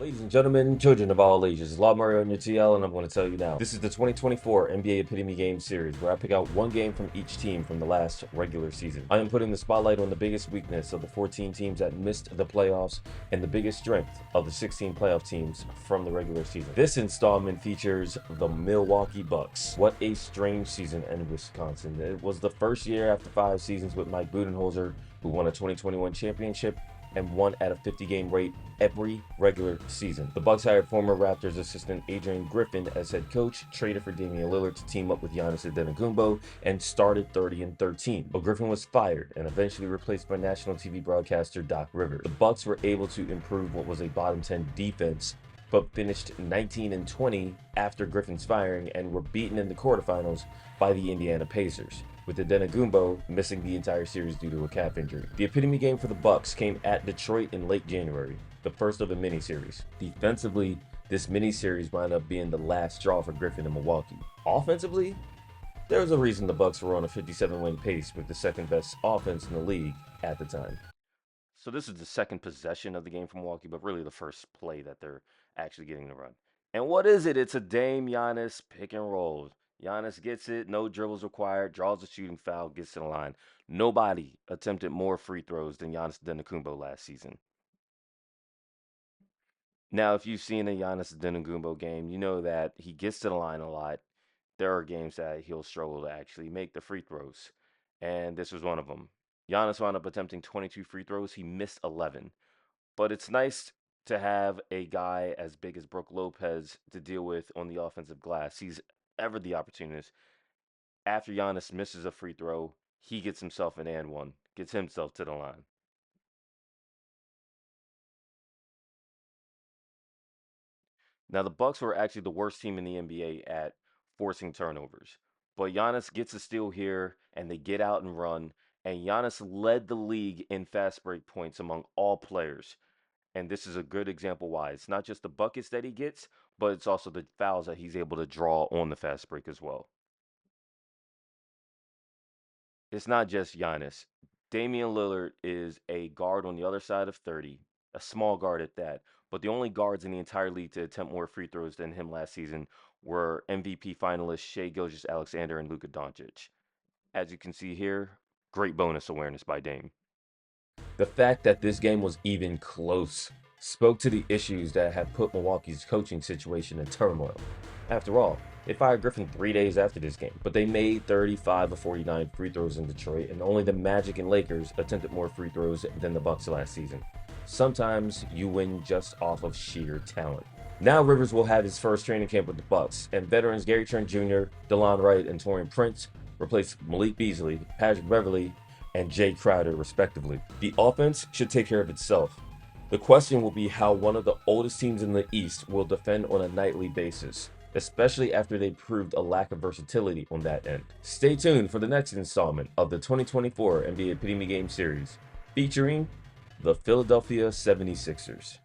Ladies and gentlemen, children of all ages, it's Law Mario on your TL, and I'm going to tell you now. This is the 2024 NBA Epitome Game Series, where I pick out one game from each team from the last regular season. I am putting the spotlight on the biggest weakness of the 14 teams that missed the playoffs and the biggest strength of the 16 playoff teams from the regular season. This installment features the Milwaukee Bucks. What a strange season in Wisconsin. It was the first year after 5 seasons with Mike Budenholzer, who won a 2021 championship and won at a 50-game rate every regular season. The Bucks hired former Raptors assistant Adrian Griffin as head coach, traded for Damian Lillard to team up with Giannis Antetokounmpo, and started 30-13. But Griffin was fired and eventually replaced by national TV broadcaster Doc Rivers. The Bucks were able to improve what was a bottom 10 defense, but finished 19-20 after Griffin's firing and were beaten in the quarterfinals by the Indiana Pacers, with Antetokounmpo missing the entire series due to a calf injury. The epitome game for the Bucks came at Detroit in late January, the first of a mini-series. Defensively, this mini-series wound up being the last straw for Griffin in Milwaukee. Offensively, there was a reason the Bucks were on a 57-win pace with the second best offense in the league at the time. So this is the second possession of the game for Milwaukee, but really the first play that they're actually getting to run. And what is it? It's a Dame Giannis pick and roll. Giannis gets it, no dribbles required, draws a shooting foul, gets to the line. Nobody attempted more free throws than Giannis Antetokounmpo last season. Now, if you've seen a Giannis Antetokounmpo game, you know that he gets to the line a lot. There are games that he'll struggle to actually make the free throws, and this was one of them. Giannis wound up attempting 22 free throws. He missed 11. But it's nice to have a guy as big as Brook Lopez to deal with on the offensive glass. He's ever the opportunist. After Giannis misses a free throw, he gets himself an and one, gets himself to the line. Now the Bucks were actually the worst team in the NBA at forcing turnovers. But Giannis gets a steal here and they get out and run. And Giannis led the league in fast break points among all players. And this is a good example why. It's not just the buckets that he gets, but it's also the fouls that he's able to draw on the fast break as well. It's not just Giannis. Damian Lillard is a guard on the other side of 30, a small guard at that. But the only guards in the entire league to attempt more free throws than him last season were MVP finalists Shea Gilgeous-Alexander and Luka Doncic. As you can see here, great bonus awareness by Dame. The fact that this game was even close spoke to the issues that have put Milwaukee's coaching situation in turmoil. After all, they fired Griffin 3 days after this game, but they made 35 of 49 free throws in Detroit, and only the Magic and Lakers attempted more free throws than the Bucks last season. Sometimes you win just off of sheer talent. Now Rivers will have his first training camp with the Bucks, and veterans Gary Trent Jr., DeLon Wright, and Taurean Prince replace Malik Beasley, Patrick Beverley, and Jay Crowder, respectively. The offense should take care of itself. The question will be how one of the oldest teams in the East will defend on a nightly basis, especially after they proved a lack of versatility on that end. Stay tuned for the next installment of the 2024 NBA Epitome Game Series, featuring the Philadelphia 76ers.